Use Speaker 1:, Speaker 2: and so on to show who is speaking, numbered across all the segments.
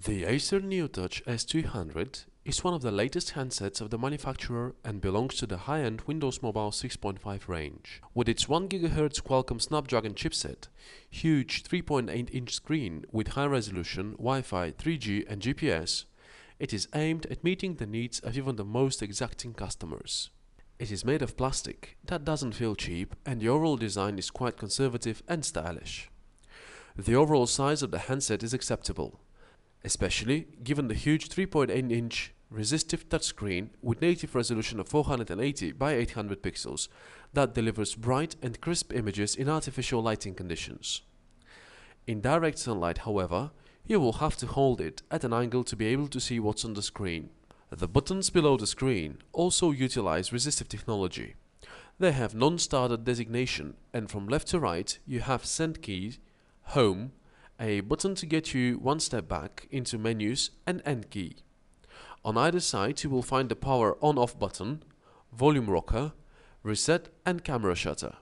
Speaker 1: The Acer neoTouch S200 is one of the latest handsets of the manufacturer and belongs to the high-end Windows Mobile 6.5 range. With its 1 GHz Qualcomm Snapdragon chipset, huge 3.8-inch screen with high-resolution Wi-Fi, 3G and GPS, it is aimed at meeting the needs of even the most exacting customers. It is made of plastic that doesn't feel cheap, and the overall design is quite conservative and stylish. The overall size of the handset is acceptable, especially given the huge 3.8-inch resistive touchscreen with native resolution of 480 by 800 pixels that delivers bright and crisp images in artificial lighting conditions. In direct sunlight, however, you will have to hold it at an angle to be able to see what's on the screen. The buttons below the screen also utilize resistive technology. They have non-starter designation, and from left to right you have Send key, Home, a button to get you one step back into menus, and End key. On either side you will find the power on-off button, volume rocker, reset and camera shutter.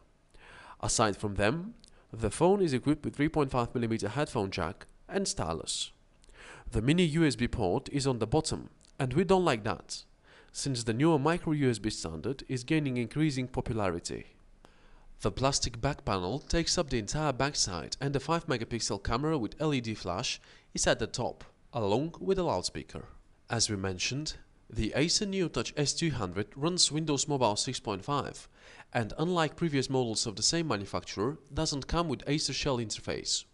Speaker 1: Aside from them, the phone is equipped with 3.5mm headphone jack and stylus. The mini USB port is on the bottom, and we don't like that, since the newer microSDHC standard is gaining increasing popularity. The plastic back panel takes up the entire backside, and the 5-megapixel camera with LED flash is at the top, along with a loudspeaker. As we mentioned, the Acer neoTouch S200 runs Windows Mobile 6.5 and, unlike previous models of the same manufacturer, doesn't come with Acer Shell interface,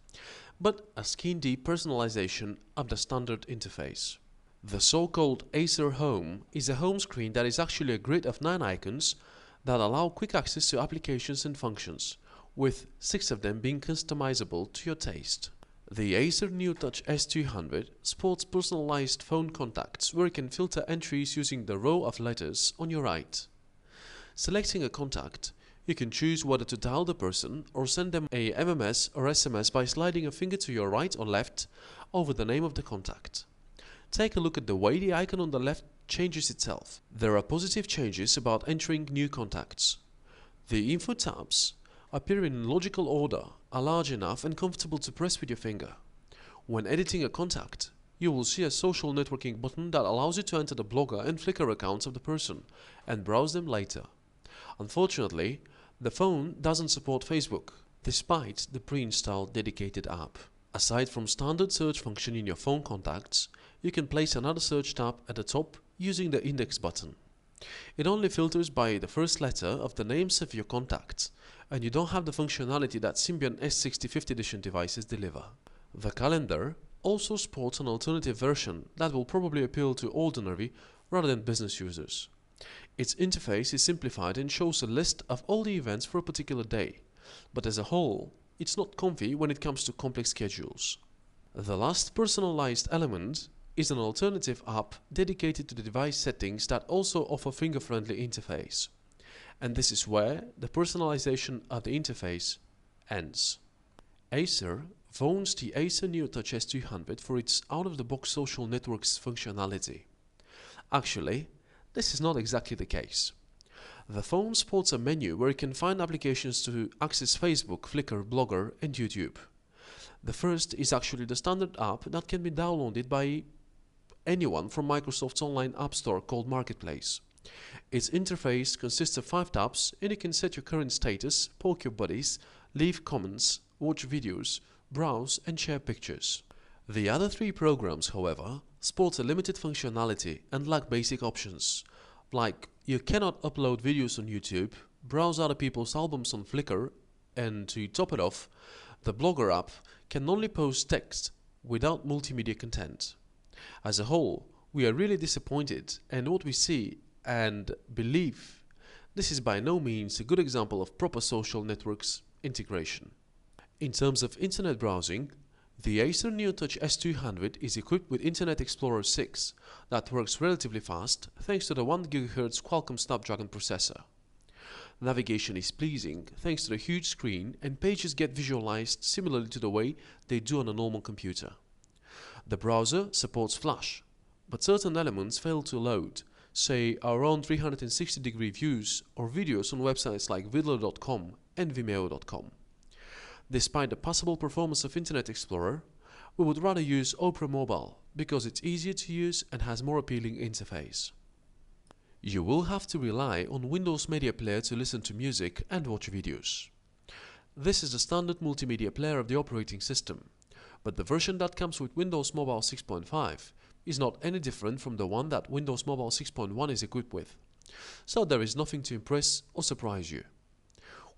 Speaker 1: but a skin-deep personalization of the standard interface. The so-called Acer Home is a home screen that is actually a grid of 9 icons that allow quick access to applications and functions, with 6 of them being customizable to your taste. The Acer neoTouch S200 sports personalized phone contacts where you can filter entries using the row of letters on your right. Selecting a contact, you can choose whether to dial the person or send them a MMS or SMS by sliding a finger to your right or left over the name of the contact. Take a look at the way the icon on the left changes itself. There are positive changes about entering new contacts. The info tabs appear in logical order, are large enough and comfortable to press with your finger. When editing a contact, you will see a social networking button that allows you to enter the Blogger and Flickr accounts of the person and browse them later. Unfortunately, the phone doesn't support Facebook, despite the pre-installed dedicated app. Aside from standard search function in your phone contacts, you can place another search tab at the top using the index button. It only filters by the first letter of the names of your contacts, and you don't have the functionality that Symbian S60 5th edition devices deliver. The calendar also sports an alternative version that will probably appeal to ordinary rather than business users. Its interface is simplified and shows a list of all the events for a particular day, but as a whole, it's not comfy when it comes to complex schedules. The last personalized element is an alternative app dedicated to the device settings that also offer finger-friendly interface. And this is where the personalization of the interface ends. Acer owns the Acer neoTouch S200 for its out-of-the-box social networks functionality. Actually, this is not exactly the case. The phone sports a menu where you can find applications to access Facebook, Flickr, Blogger and YouTube. The first is actually the standard app that can be downloaded by anyone from Microsoft's online app store called Marketplace. Its interface consists of 5 tabs, and you can set your current status, poke your buddies, leave comments, watch videos, browse and share pictures. The other 3 programs, however, sport a limited functionality and lack basic options, like you cannot upload videos on YouTube, browse other people's albums on Flickr, and to top it off, the Blogger app can only post text without multimedia content. As a whole, we are really disappointed, and what we see and believe, this is by no means a good example of proper social networks integration. In terms of internet browsing, the Acer neoTouch S200 is equipped with Internet Explorer 6 that works relatively fast thanks to the 1 GHz Qualcomm Snapdragon processor. Navigation is pleasing thanks to the huge screen, and pages get visualized similarly to the way they do on a normal computer. The browser supports Flash, but certain elements fail to load, say around 360-degree views or videos on websites like Vidler.com and Vimeo.com. Despite the possible performance of Internet Explorer, we would rather use Opera Mobile because it's easier to use and has more appealing interface. You will have to rely on Windows Media Player to listen to music and watch videos. This is the standard multimedia player of the operating system, but the version that comes with Windows Mobile 6.5 is not any different from the one that Windows Mobile 6.1 is equipped with, so there is nothing to impress or surprise you.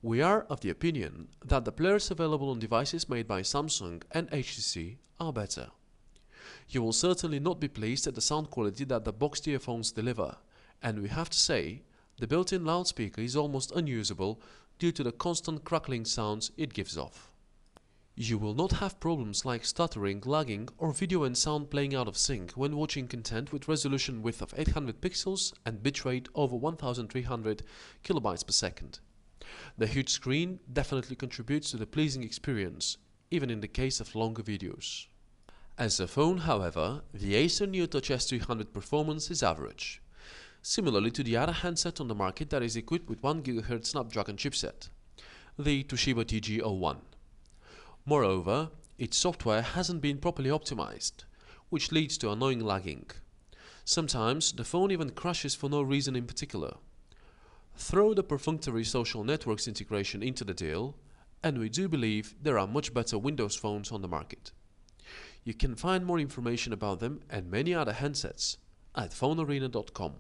Speaker 1: We are of the opinion that the players available on devices made by Samsung and HTC are better. You will certainly not be pleased at the sound quality that the boxed earphones deliver, and we have to say, the built-in loudspeaker is almost unusable due to the constant crackling sounds it gives off. You will not have problems like stuttering, lagging, or video and sound playing out of sync when watching content with resolution width of 800 pixels and bitrate over 1300 kilobytes per second. The huge screen definitely contributes to the pleasing experience, even in the case of longer videos. As a phone, however, the Acer neoTouch S200 performance is average, similarly to the other handset on the market that is equipped with 1 GHz Snapdragon chipset, the Toshiba TG01. Moreover, its software hasn't been properly optimized, which leads to annoying lagging. Sometimes the phone even crashes for no reason in particular. Throw the perfunctory social networks integration into the deal, and we do believe there are much better Windows phones on the market. You can find more information about them and many other handsets at phonearena.com.